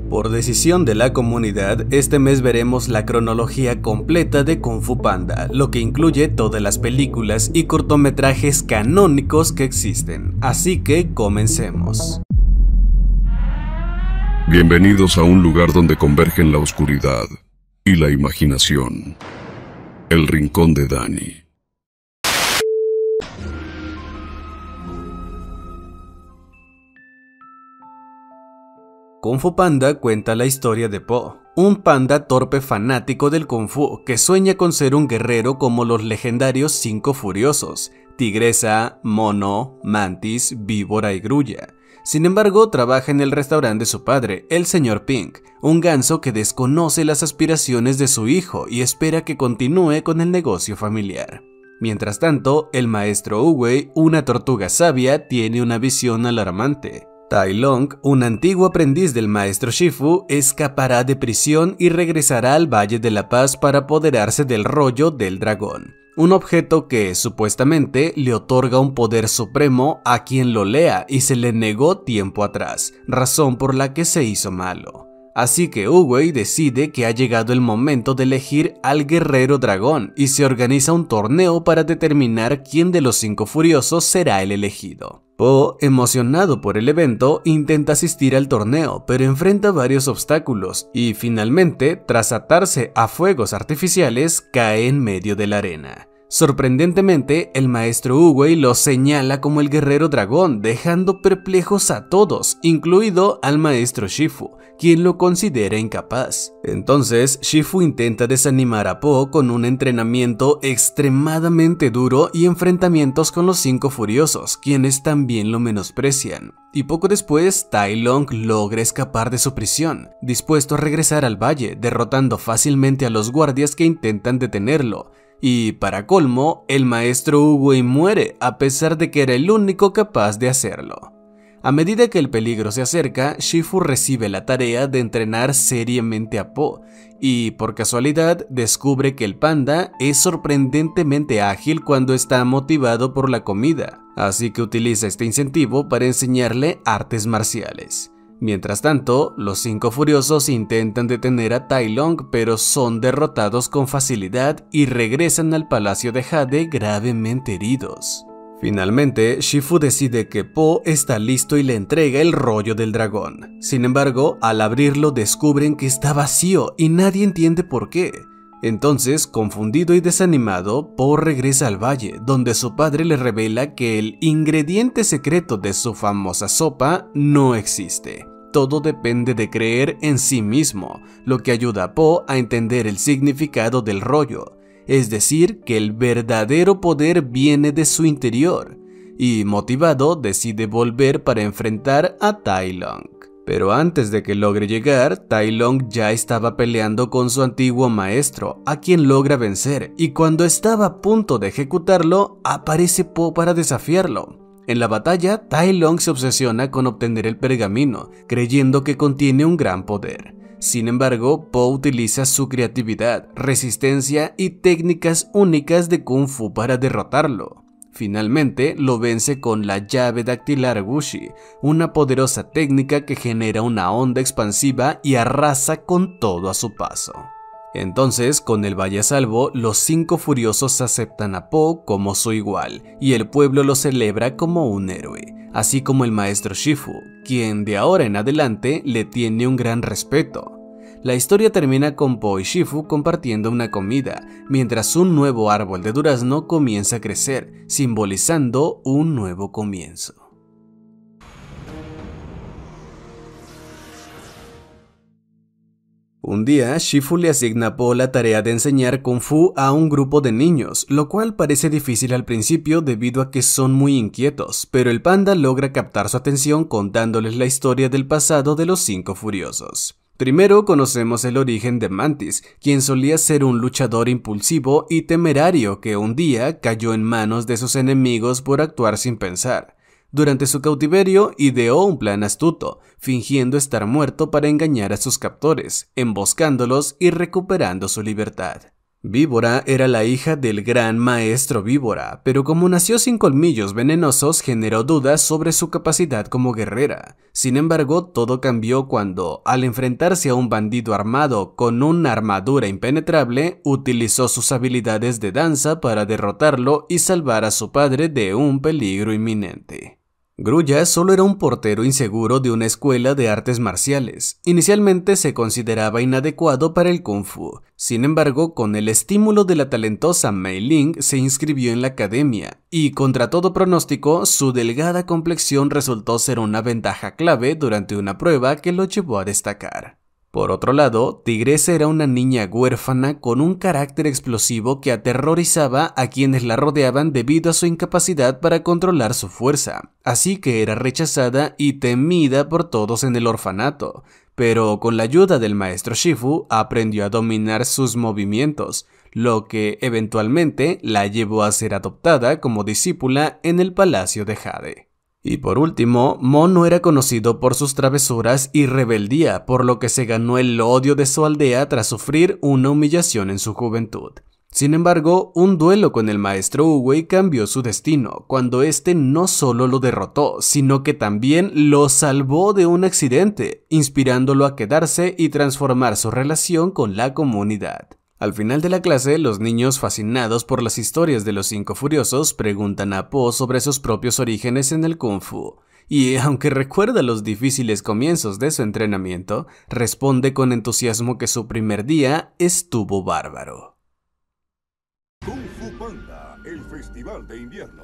Por decisión de la comunidad, este mes veremos la cronología completa de Kung Fu Panda, lo que incluye todas las películas y cortometrajes canónicos que existen. Así que comencemos. Bienvenidos a un lugar donde convergen la oscuridad y la imaginación. El Rincón de Danny. Kung Fu Panda cuenta la historia de Po, un panda torpe fanático del Kung Fu que sueña con ser un guerrero como los legendarios 5 furiosos, Tigresa, Mono, Mantis, Víbora y Grulla. Sin embargo, trabaja en el restaurante de su padre, el Sr. Pink, un ganso que desconoce las aspiraciones de su hijo y espera que continúe con el negocio familiar. Mientras tanto, el maestro Wu-wei, una tortuga sabia, tiene una visión alarmante. Tai Lung, un antiguo aprendiz del maestro Shifu, escapará de prisión y regresará al Valle de la Paz para apoderarse del rollo del dragón, un objeto que, supuestamente, le otorga un poder supremo a quien lo lea y se le negó tiempo atrás, razón por la que se hizo malo. Así que Wu-wei decide que ha llegado el momento de elegir al guerrero dragón y se organiza un torneo para determinar quién de los 5 furiosos será el elegido. Po, emocionado por el evento, intenta asistir al torneo, pero enfrenta varios obstáculos y finalmente, tras atarse a fuegos artificiales, cae en medio de la arena. Sorprendentemente, el maestro Wu-wei lo señala como el guerrero dragón, dejando perplejos a todos, incluido al maestro Shifu, quien lo considera incapaz. Entonces, Shifu intenta desanimar a Po con un entrenamiento extremadamente duro y enfrentamientos con los 5 furiosos, quienes también lo menosprecian. Y poco después, Tai Lung logra escapar de su prisión, dispuesto a regresar al valle, derrotando fácilmente a los guardias que intentan detenerlo. Y, para colmo, el maestro Wu-wei muere a pesar de que era el único capaz de hacerlo. A medida que el peligro se acerca, Shifu recibe la tarea de entrenar seriamente a Po, y por casualidad descubre que el panda es sorprendentemente ágil cuando está motivado por la comida, así que utiliza este incentivo para enseñarle artes marciales. Mientras tanto, los 5 furiosos intentan detener a Tai Lung, pero son derrotados con facilidad y regresan al palacio de Jade gravemente heridos. Finalmente, Shifu decide que Po está listo y le entrega el rollo del dragón. Sin embargo, al abrirlo descubren que está vacío y nadie entiende por qué. Entonces, confundido y desanimado, Po regresa al valle, donde su padre le revela que el ingrediente secreto de su famosa sopa no existe. Todo depende de creer en sí mismo, lo que ayuda a Po a entender el significado del rollo, es decir, que el verdadero poder viene de su interior, y motivado decide volver para enfrentar a Tai Lung. Pero antes de que logre llegar, Tai Lung ya estaba peleando con su antiguo maestro, a quien logra vencer, y cuando estaba a punto de ejecutarlo, aparece Po para desafiarlo. En la batalla, Tai Lung se obsesiona con obtener el pergamino, creyendo que contiene un gran poder. Sin embargo, Po utiliza su creatividad, resistencia y técnicas únicas de Kung Fu para derrotarlo. Finalmente, lo vence con la llave dactilar Wuxi, una poderosa técnica que genera una onda expansiva y arrasa con todo a su paso. Entonces, con el valle a salvo, los 5 furiosos aceptan a Po como su igual, y el pueblo lo celebra como un héroe, así como el maestro Shifu, quien de ahora en adelante le tiene un gran respeto. La historia termina con Po y Shifu compartiendo una comida, mientras un nuevo árbol de durazno comienza a crecer, simbolizando un nuevo comienzo. Un día, Shifu le asigna a Po la tarea de enseñar Kung Fu a un grupo de niños, lo cual parece difícil al principio debido a que son muy inquietos, pero el panda logra captar su atención contándoles la historia del pasado de los 5 furiosos. Primero conocemos el origen de Mantis, quien solía ser un luchador impulsivo y temerario que un día cayó en manos de sus enemigos por actuar sin pensar. Durante su cautiverio, ideó un plan astuto, fingiendo estar muerto para engañar a sus captores, emboscándolos y recuperando su libertad. Víbora era la hija del gran maestro Víbora, pero como nació sin colmillos venenosos, generó dudas sobre su capacidad como guerrera. Sin embargo, todo cambió cuando, al enfrentarse a un bandido armado con una armadura impenetrable, utilizó sus habilidades de danza para derrotarlo y salvar a su padre de un peligro inminente. Grulla solo era un portero inseguro de una escuela de artes marciales. Inicialmente se consideraba inadecuado para el Kung Fu. Sin embargo, con el estímulo de la talentosa Mei Ling, se inscribió en la academia y, contra todo pronóstico, su delgada complexión resultó ser una ventaja clave durante una prueba que lo llevó a destacar. Por otro lado, Tigresa era una niña huérfana con un carácter explosivo que aterrorizaba a quienes la rodeaban debido a su incapacidad para controlar su fuerza, así que era rechazada y temida por todos en el orfanato, pero con la ayuda del maestro Shifu aprendió a dominar sus movimientos, lo que eventualmente la llevó a ser adoptada como discípula en el Palacio de Jade. Y por último, Mo no era conocido por sus travesuras y rebeldía, por lo que se ganó el odio de su aldea tras sufrir una humillación en su juventud. Sin embargo, un duelo con el maestro Uwei cambió su destino, cuando este no solo lo derrotó, sino que también lo salvó de un accidente, inspirándolo a quedarse y transformar su relación con la comunidad. Al final de la clase, los niños fascinados por las historias de los Cinco Furiosos preguntan a Po sobre sus propios orígenes en el Kung Fu, y aunque recuerda los difíciles comienzos de su entrenamiento, responde con entusiasmo que su primer día estuvo bárbaro. Kung Fu Panda, el Festival de Invierno.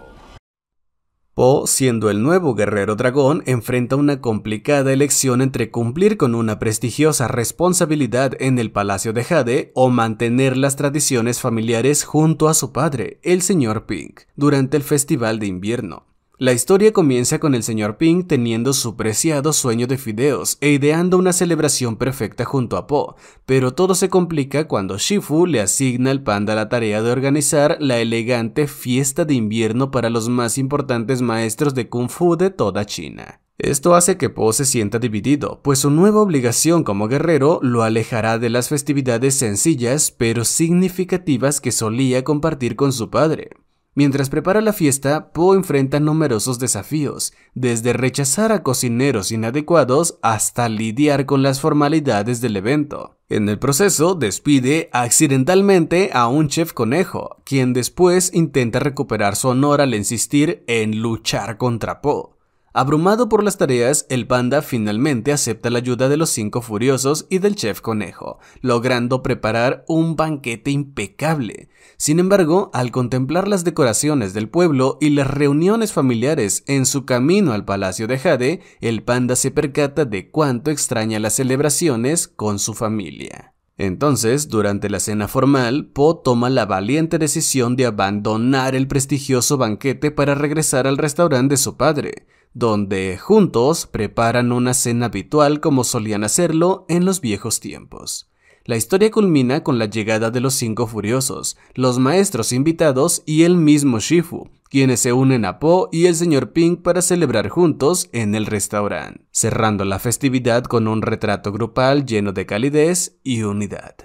Po, siendo el nuevo guerrero dragón, enfrenta una complicada elección entre cumplir con una prestigiosa responsabilidad en el Palacio de Jade o mantener las tradiciones familiares junto a su padre, el Sr. Pink, durante el Festival de Invierno. La historia comienza con el Sr. Pink teniendo su preciado sueño de fideos e ideando una celebración perfecta junto a Po, pero todo se complica cuando Shifu le asigna al panda la tarea de organizar la elegante fiesta de invierno para los más importantes maestros de Kung Fu de toda China. Esto hace que Po se sienta dividido, pues su nueva obligación como guerrero lo alejará de las festividades sencillas pero significativas que solía compartir con su padre. Mientras prepara la fiesta, Po enfrenta numerosos desafíos, desde rechazar a cocineros inadecuados hasta lidiar con las formalidades del evento. En el proceso, despide accidentalmente a un chef conejo, quien después intenta recuperar su honor al insistir en luchar contra Po. Abrumado por las tareas, el panda finalmente acepta la ayuda de los Cinco Furiosos y del chef conejo, logrando preparar un banquete impecable. Sin embargo, al contemplar las decoraciones del pueblo y las reuniones familiares en su camino al Palacio de Jade, el panda se percata de cuánto extraña las celebraciones con su familia. Entonces, durante la cena formal, Po toma la valiente decisión de abandonar el prestigioso banquete para regresar al restaurante de su padre, donde juntos preparan una cena habitual como solían hacerlo en los viejos tiempos. La historia culmina con la llegada de los Cinco Furiosos, los maestros invitados y el mismo Shifu, quienes se unen a Po y el Sr. Pink para celebrar juntos en el restaurante, cerrando la festividad con un retrato grupal lleno de calidez y unidad.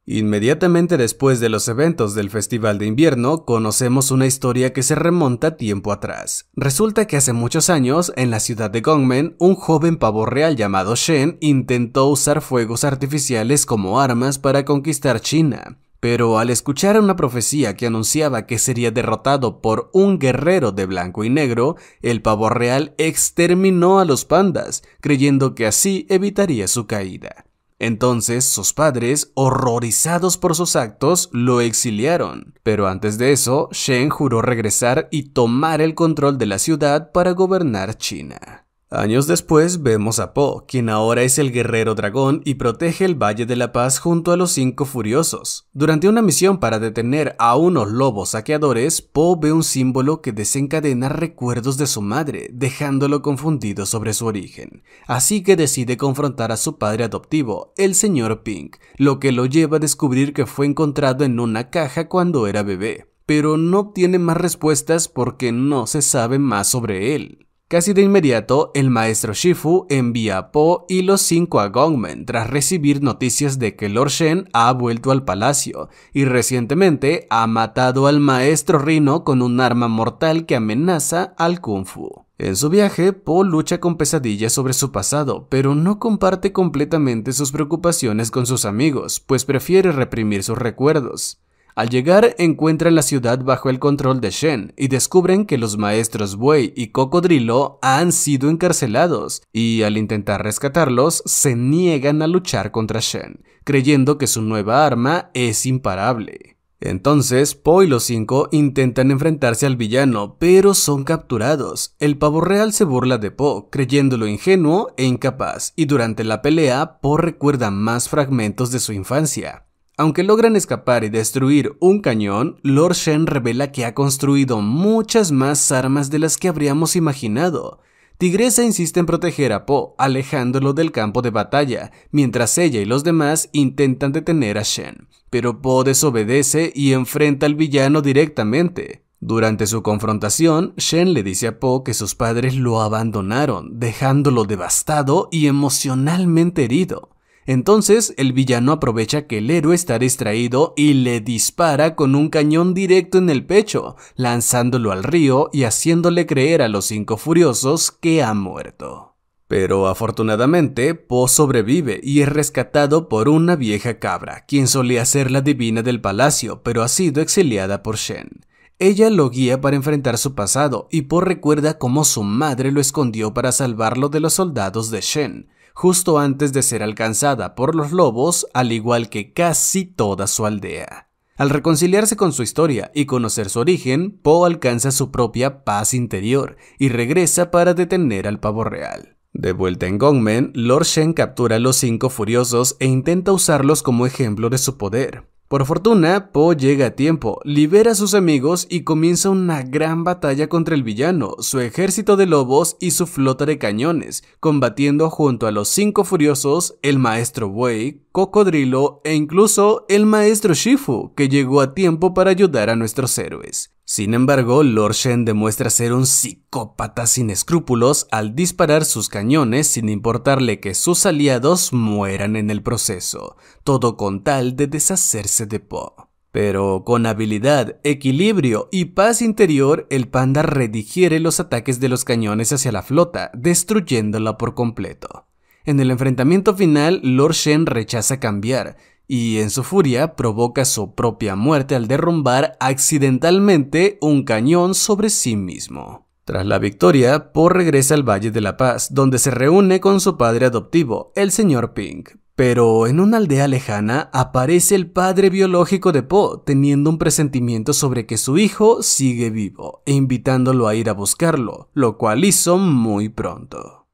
Inmediatamente después de los eventos del Festival de Invierno, conocemos una historia que se remonta tiempo atrás. Resulta que hace muchos años, en la ciudad de Gongmen, un joven pavo real llamado Shen intentó usar fuegos artificiales como armas para conquistar China. Pero al escuchar una profecía que anunciaba que sería derrotado por un guerrero de blanco y negro, el pavo real exterminó a los pandas, creyendo que así evitaría su caída. Entonces sus padres, horrorizados por sus actos, lo exiliaron. Pero antes de eso, Shen juró regresar y tomar el control de la ciudad para gobernar China. Años después vemos a Po, quien ahora es el guerrero dragón y protege el Valle de la Paz junto a los Cinco Furiosos. Durante una misión para detener a unos lobos saqueadores, Po ve un símbolo que desencadena recuerdos de su madre, dejándolo confundido sobre su origen. Así que decide confrontar a su padre adoptivo, el Sr. Pink, lo que lo lleva a descubrir que fue encontrado en una caja cuando era bebé. Pero no obtiene más respuestas porque no se sabe más sobre él. Casi de inmediato, el maestro Shifu envía a Po y los 5 a Gongmen tras recibir noticias de que Lord Shen ha vuelto al palacio y recientemente ha matado al maestro Rino con un arma mortal que amenaza al Kung Fu. En su viaje, Po lucha con pesadillas sobre su pasado, pero no comparte completamente sus preocupaciones con sus amigos, pues prefiere reprimir sus recuerdos. Al llegar, encuentran la ciudad bajo el control de Shen y descubren que los maestros Buey y Cocodrilo han sido encarcelados y al intentar rescatarlos, se niegan a luchar contra Shen, creyendo que su nueva arma es imparable. Entonces, Po y los 5 intentan enfrentarse al villano, pero son capturados. El pavo real se burla de Po, creyéndolo ingenuo e incapaz, y durante la pelea, Po recuerda más fragmentos de su infancia. Aunque logran escapar y destruir un cañón, Lord Shen revela que ha construido muchas más armas de las que habríamos imaginado. Tigresa insiste en proteger a Po, alejándolo del campo de batalla, mientras ella y los demás intentan detener a Shen. Pero Po desobedece y enfrenta al villano directamente. Durante su confrontación, Shen le dice a Po que sus padres lo abandonaron, dejándolo devastado y emocionalmente herido. Entonces, el villano aprovecha que el héroe está distraído y le dispara con un cañón directo en el pecho, lanzándolo al río y haciéndole creer a los 5 furiosos que ha muerto. Pero afortunadamente, Po sobrevive y es rescatado por una vieja cabra, quien solía ser la divina del palacio, pero ha sido exiliada por Shen. Ella lo guía para enfrentar su pasado y Po recuerda cómo su madre lo escondió para salvarlo de los soldados de Shen, justo antes de ser alcanzada por los lobos, al igual que casi toda su aldea. Al reconciliarse con su historia y conocer su origen, Po alcanza su propia paz interior y regresa para detener al pavo real. De vuelta en Gongmen, Lord Shen captura a los 5 furiosos e intenta usarlos como ejemplo de su poder. Por fortuna, Po llega a tiempo, libera a sus amigos y comienza una gran batalla contra el villano, su ejército de lobos y su flota de cañones, combatiendo junto a los 5 furiosos, el maestro Buey, Cocodrilo e incluso el maestro Shifu, que llegó a tiempo para ayudar a nuestros héroes. Sin embargo, Lord Shen demuestra ser un psicópata sin escrúpulos al disparar sus cañones sin importarle que sus aliados mueran en el proceso, todo con tal de deshacerse de Po. Pero con habilidad, equilibrio y paz interior, el panda redigiere los ataques de los cañones hacia la flota, destruyéndola por completo. En el enfrentamiento final, Lord Shen rechaza cambiar, y en su furia provoca su propia muerte al derrumbar accidentalmente un cañón sobre sí mismo. Tras la victoria, Po regresa al Valle de la Paz, donde se reúne con su padre adoptivo, el Sr. Pink. Pero en una aldea lejana aparece el padre biológico de Po, teniendo un presentimiento sobre que su hijo sigue vivo e invitándolo a ir a buscarlo, lo cual hizo muy pronto.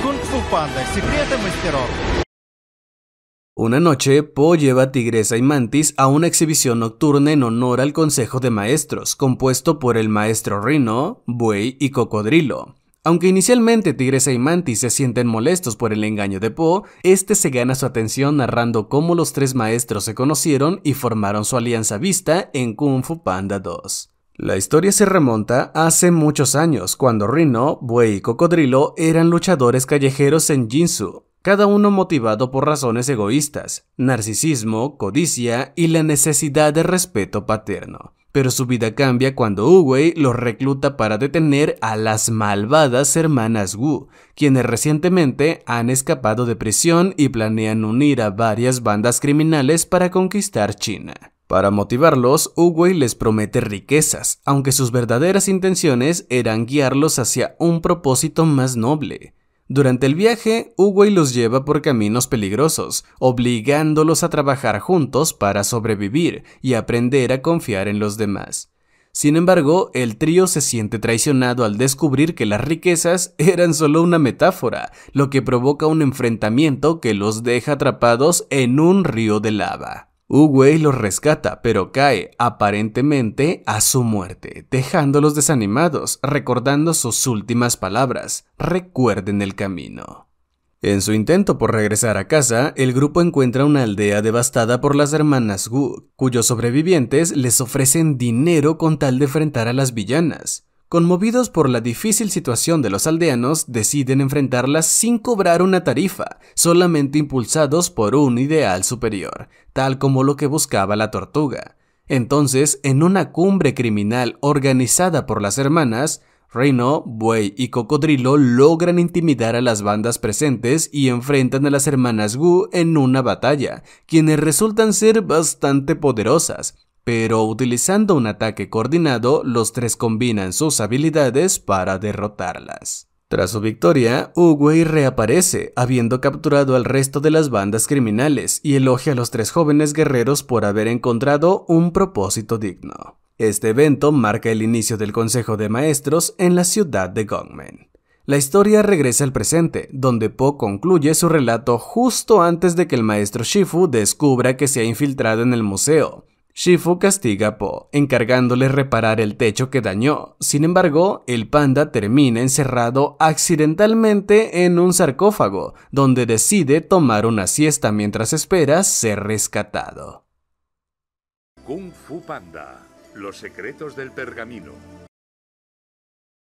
Kung Fu Panda, секреты мастеров. Una noche, Po lleva a Tigresa y Mantis a una exhibición nocturna en honor al Consejo de Maestros, compuesto por el maestro Rino, Buey y Cocodrilo. Aunque inicialmente Tigresa y Mantis se sienten molestos por el engaño de Po, este se gana su atención narrando cómo los 3 maestros se conocieron y formaron su alianza vista en Kung Fu Panda 2. La historia se remonta hace muchos años, cuando Rino, Buey y Cocodrilo eran luchadores callejeros en Jinsu, cada uno motivado por razones egoístas, narcisismo, codicia y la necesidad de respeto paterno. Pero su vida cambia cuando Uwei los recluta para detener a las malvadas hermanas Wu, quienes recientemente han escapado de prisión y planean unir a varias bandas criminales para conquistar China. Para motivarlos, Uwei les promete riquezas, aunque sus verdaderas intenciones eran guiarlos hacia un propósito más noble. Durante el viaje, Uwei los lleva por caminos peligrosos, obligándolos a trabajar juntos para sobrevivir y aprender a confiar en los demás. Sin embargo, el trío se siente traicionado al descubrir que las riquezas eran solo una metáfora, lo que provoca un enfrentamiento que los deja atrapados en un río de lava. Uwei los rescata, pero cae, aparentemente, a su muerte, dejándolos desanimados, recordando sus últimas palabras: recuerden el camino. En su intento por regresar a casa, el grupo encuentra una aldea devastada por las hermanas Wu, cuyos sobrevivientes les ofrecen dinero con tal de enfrentar a las villanas. Conmovidos por la difícil situación de los aldeanos, deciden enfrentarlas sin cobrar una tarifa, solamente impulsados por un ideal superior, tal como lo que buscaba la tortuga. Entonces, en una cumbre criminal organizada por las hermanas, Rhino, Buey y Cocodrilo logran intimidar a las bandas presentes y enfrentan a las hermanas Gu en una batalla, quienes resultan ser bastante poderosas. Pero utilizando un ataque coordinado, los tres combinan sus habilidades para derrotarlas. Tras su victoria, Oogway reaparece, habiendo capturado al resto de las bandas criminales, y elogia a los tres jóvenes guerreros por haber encontrado un propósito digno. Este evento marca el inicio del Consejo de Maestros en la ciudad de Gunmen. La historia regresa al presente, donde Po concluye su relato justo antes de que el maestro Shifu descubra que se ha infiltrado en el museo. Shifu castiga a Po, encargándole reparar el techo que dañó. Sin embargo, el panda termina encerrado accidentalmente en un sarcófago, donde decide tomar una siesta mientras espera ser rescatado. Kung Fu Panda, los secretos del pergamino.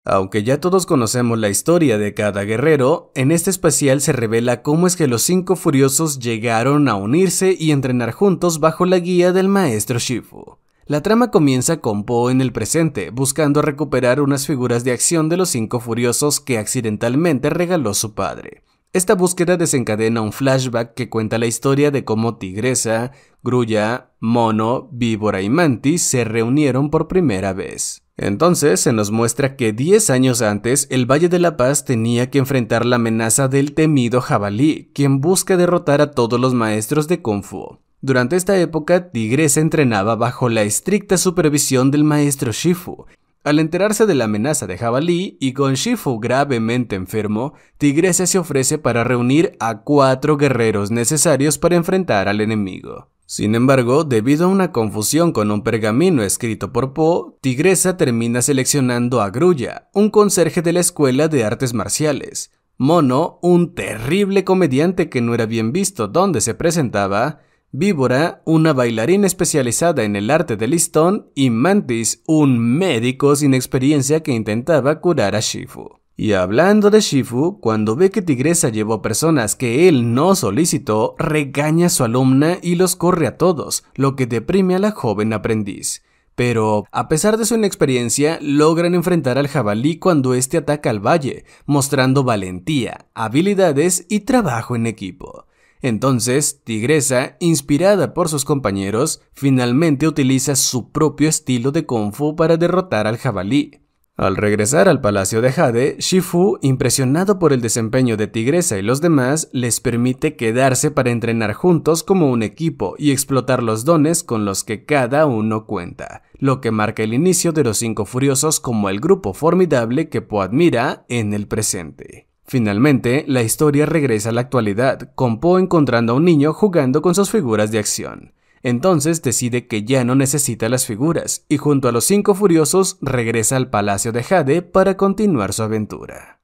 Aunque ya todos conocemos la historia de cada guerrero, en este especial se revela cómo es que los 5 furiosos llegaron a unirse y entrenar juntos bajo la guía del maestro Shifu. La trama comienza con Po en el presente, buscando recuperar unas figuras de acción de los 5 furiosos que accidentalmente regaló su padre. Esta búsqueda desencadena un flashback que cuenta la historia de cómo Tigresa, Grulla, Mono, Víbora y Mantis se reunieron por primera vez. Entonces se nos muestra que 10 años antes, el Valle de la Paz tenía que enfrentar la amenaza del temido jabalí, quien busca derrotar a todos los maestros de Kung Fu. Durante esta época, Tigresa entrenaba bajo la estricta supervisión del maestro Shifu. Al enterarse de la amenaza de jabalí y con Shifu gravemente enfermo, Tigresa se ofrece para reunir a 4 guerreros necesarios para enfrentar al enemigo. Sin embargo, debido a una confusión con un pergamino escrito por Po, Tigresa termina seleccionando a Grulla, un conserje de la escuela de artes marciales, Mono, un terrible comediante que no era bien visto donde se presentaba, Víbora, una bailarina especializada en el arte del listón, y Mantis, un médico sin experiencia que intentaba curar a Shifu. Y hablando de Shifu, cuando ve que Tigresa llevó personas que él no solicitó, regaña a su alumna y los corre a todos, lo que deprime a la joven aprendiz. Pero, a pesar de su inexperiencia, logran enfrentar al jabalí cuando este ataca al valle, mostrando valentía, habilidades y trabajo en equipo. Entonces, Tigresa, inspirada por sus compañeros, finalmente utiliza su propio estilo de Kung Fu para derrotar al jabalí. Al regresar al palacio de Jade, Shifu, impresionado por el desempeño de Tigresa y los demás, les permite quedarse para entrenar juntos como un equipo y explotar los dones con los que cada uno cuenta, lo que marca el inicio de los 5 furiosos como el grupo formidable que Po admira en el presente. Finalmente, la historia regresa a la actualidad, con Po encontrando a un niño jugando con sus figuras de acción. Entonces decide que ya no necesita las figuras, y junto a los 5 furiosos regresa al palacio de Jade para continuar su aventura.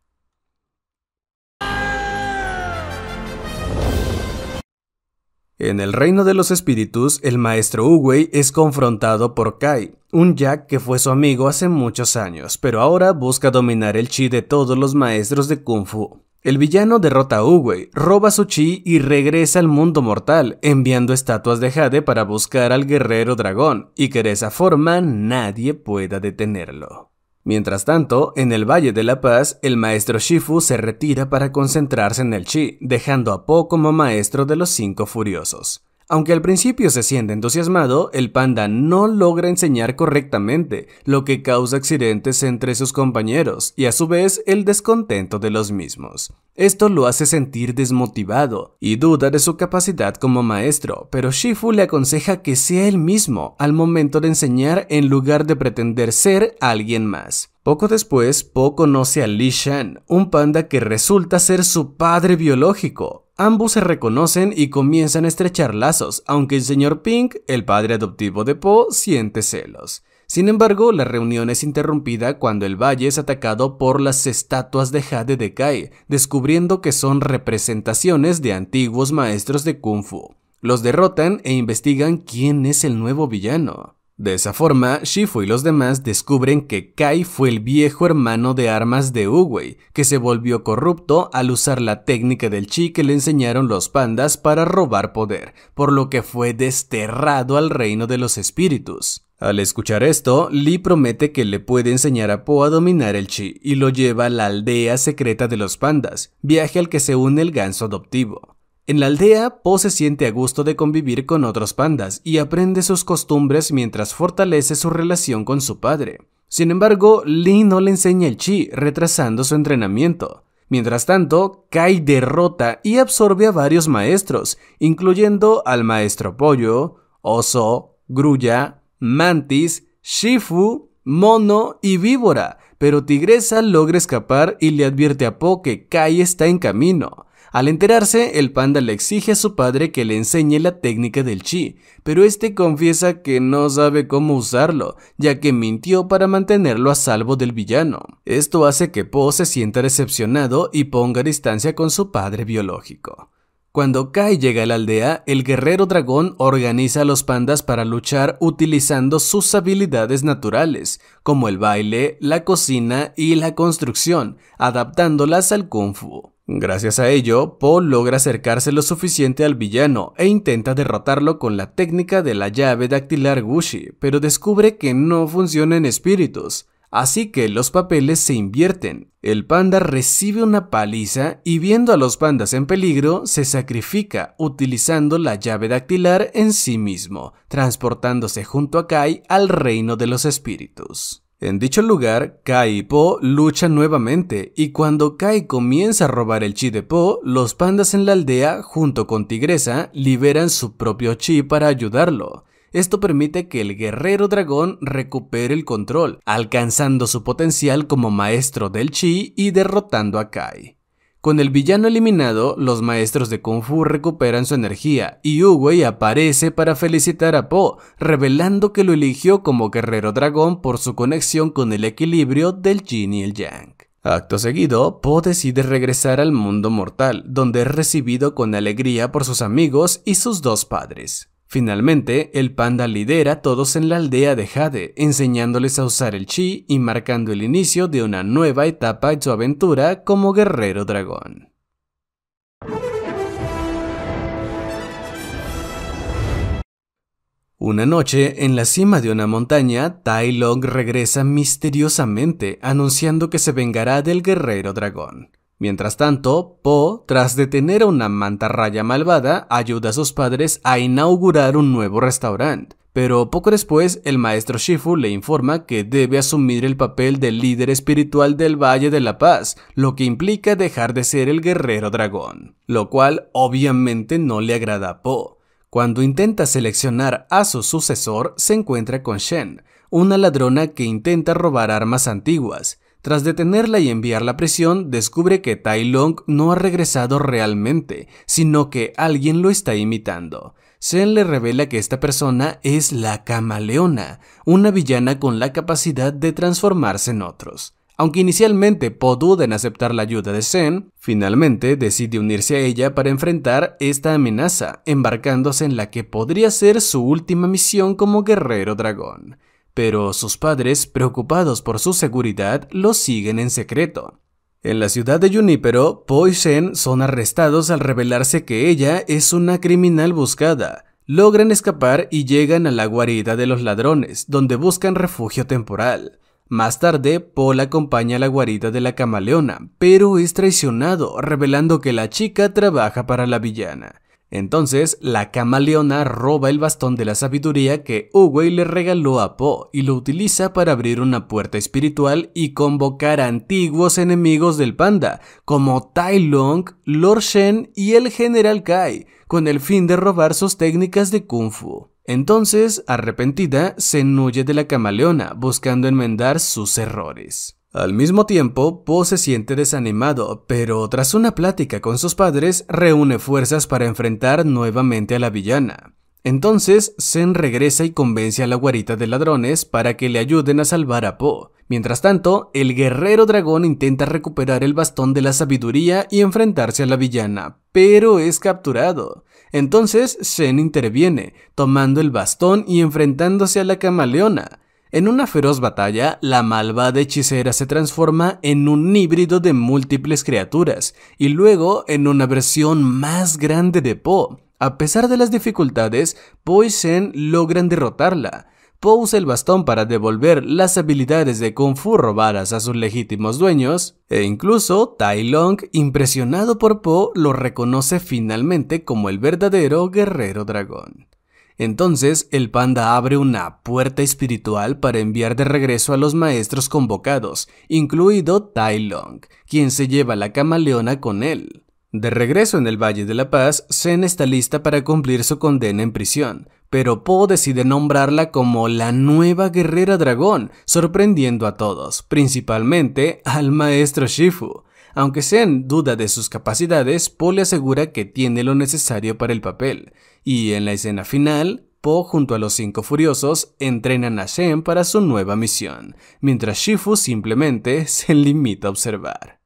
En el reino de los espíritus, el maestro Oogway es confrontado por Kai, un Jack que fue su amigo hace muchos años, pero ahora busca dominar el chi de todos los maestros de Kung Fu. El villano derrota a Oogway, roba su chi y regresa al mundo mortal, enviando estatuas de Jade para buscar al guerrero dragón, y que de esa forma nadie pueda detenerlo. Mientras tanto, en el Valle de la Paz, el maestro Shifu se retira para concentrarse en el chi, dejando a Po como maestro de los 5 furiosos. Aunque al principio se siente entusiasmado, el panda no logra enseñar correctamente, lo que causa accidentes entre sus compañeros y a su vez el descontento de los mismos. Esto lo hace sentir desmotivado y duda de su capacidad como maestro, pero Shifu le aconseja que sea él mismo al momento de enseñar en lugar de pretender ser alguien más. Poco después, Po conoce a Li Shan, un panda que resulta ser su padre biológico. Ambos se reconocen y comienzan a estrechar lazos, aunque el señor Pink, el padre adoptivo de Po, siente celos. Sin embargo, la reunión es interrumpida cuando el valle es atacado por las estatuas de Jade de Kai, descubriendo que son representaciones de antiguos maestros de Kung Fu. Los derrotan e investigan quién es el nuevo villano. De esa forma, Shifu y los demás descubren que Kai fue el viejo hermano de armas de Uwei, que se volvió corrupto al usar la técnica del chi que le enseñaron los pandas para robar poder, por lo que fue desterrado al reino de los espíritus. Al escuchar esto, Lee promete que le puede enseñar a Po a dominar el chi y lo lleva a la aldea secreta de los pandas, viaje al que se une el ganso adoptivo. En la aldea, Po se siente a gusto de convivir con otros pandas y aprende sus costumbres mientras fortalece su relación con su padre. Sin embargo, Lee no le enseña el chi, retrasando su entrenamiento. Mientras tanto, Kai derrota y absorbe a varios maestros, incluyendo al maestro Pollo, Oso, Grulla, Mantis, Shifu, Mono y Víbora, pero Tigresa logra escapar y le advierte a Po que Kai está en camino. Al enterarse, el panda le exige a su padre que le enseñe la técnica del chi, pero este confiesa que no sabe cómo usarlo, ya que mintió para mantenerlo a salvo del villano. Esto hace que Po se sienta decepcionado y ponga distancia con su padre biológico. Cuando Kai llega a la aldea, el guerrero dragón organiza a los pandas para luchar utilizando sus habilidades naturales, como el baile, la cocina y la construcción, adaptándolas al kung fu. Gracias a ello, Po logra acercarse lo suficiente al villano e intenta derrotarlo con la técnica de la llave dactilar Gushi, pero descubre que no funciona en espíritus. Así que los papeles se invierten. El panda recibe una paliza y viendo a los pandas en peligro, se sacrifica utilizando la llave dactilar en sí mismo, transportándose junto a Kai al reino de los espíritus. En dicho lugar, Kai y Po luchan nuevamente y cuando Kai comienza a robar el chi de Po, los pandas en la aldea, junto con Tigresa, liberan su propio chi para ayudarlo. Esto permite que el guerrero dragón recupere el control, alcanzando su potencial como maestro del chi y derrotando a Kai. Con el villano eliminado, los maestros de Kung Fu recuperan su energía y Uwei aparece para felicitar a Po, revelando que lo eligió como guerrero dragón por su conexión con el equilibrio del yin y el yang. Acto seguido, Po decide regresar al mundo mortal, donde es recibido con alegría por sus amigos y sus dos padres. Finalmente, el panda lidera a todos en la aldea de Jade, enseñándoles a usar el chi y marcando el inicio de una nueva etapa en su aventura como guerrero dragón. Una noche, en la cima de una montaña, Tai Lung regresa misteriosamente, anunciando que se vengará del guerrero dragón. Mientras tanto, Po, tras detener a una mantarraya malvada, ayuda a sus padres a inaugurar un nuevo restaurante. Pero poco después, el maestro Shifu le informa que debe asumir el papel del líder espiritual del Valle de la Paz, lo que implica dejar de ser el guerrero dragón, lo cual obviamente no le agrada a Po. Cuando intenta seleccionar a su sucesor, se encuentra con Shen, una ladrona que intenta robar armas antiguas. Tras detenerla y enviarla a prisión, descubre que Tai Lung no ha regresado realmente, sino que alguien lo está imitando. Shen le revela que esta persona es la Camaleona, una villana con la capacidad de transformarse en otros. Aunque inicialmente Po duda en aceptar la ayuda de Shen, finalmente decide unirse a ella para enfrentar esta amenaza, embarcándose en la que podría ser su última misión como guerrero dragón. Pero sus padres, preocupados por su seguridad, lo siguen en secreto. En la ciudad de Junípero, Po y Shen son arrestados al revelarse que ella es una criminal buscada. Logran escapar y llegan a la guarida de los ladrones, donde buscan refugio temporal. Más tarde, Po la acompaña a la guarida de la Camaleona, pero es traicionado, revelando que la chica trabaja para la villana. Entonces, la Camaleona roba el bastón de la sabiduría que Uwei le regaló a Po y lo utiliza para abrir una puerta espiritual y convocar a antiguos enemigos del panda, como Tai Lung, Lord Shen y el General Kai, con el fin de robar sus técnicas de Kung Fu. Entonces, arrepentida, se huye de la Camaleona, buscando enmendar sus errores. Al mismo tiempo, Po se siente desanimado, pero tras una plática con sus padres, reúne fuerzas para enfrentar nuevamente a la villana. Entonces, Zen regresa y convence a la guarita de ladrones para que le ayuden a salvar a Po. Mientras tanto, el guerrero dragón intenta recuperar el bastón de la sabiduría y enfrentarse a la villana, pero es capturado. Entonces, Zen interviene, tomando el bastón y enfrentándose a la camaleona. En una feroz batalla, la malvada hechicera se transforma en un híbrido de múltiples criaturas, y luego en una versión más grande de Po. A pesar de las dificultades, Po y Zen logran derrotarla. Po usa el bastón para devolver las habilidades de Kung Fu robadas a sus legítimos dueños, e incluso Tai Lung, impresionado por Po, lo reconoce finalmente como el verdadero guerrero dragón. Entonces, el panda abre una puerta espiritual para enviar de regreso a los maestros convocados, incluido Tai Lung, quien se lleva la camaleona con él. De regreso en el Valle de la Paz, Zen está lista para cumplir su condena en prisión, pero Po decide nombrarla como la nueva guerrera dragón, sorprendiendo a todos, principalmente al maestro Shifu. Aunque Zen duda de sus capacidades, Po le asegura que tiene lo necesario para el papel, y en la escena final, Po junto a los 5 furiosos entrenan a Zen para su nueva misión, mientras Shifu simplemente se limita a observar.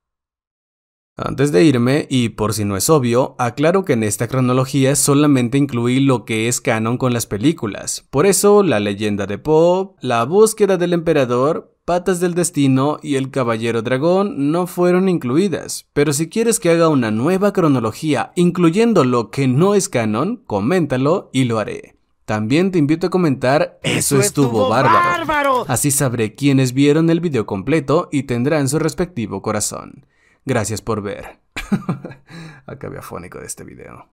Antes de irme, y por si no es obvio, aclaro que en esta cronología solamente incluí lo que es canon con las películas. Por eso, la leyenda de Po, la búsqueda del emperador, Patas del Destino y el Caballero Dragón no fueron incluidas. Pero si quieres que haga una nueva cronología incluyendo lo que no es canon, coméntalo y lo haré. También te invito a comentar "Eso estuvo bárbaro". Así sabré quiénes vieron el video completo y tendrán su respectivo corazón. Gracias por ver. Acabé afónico de este video.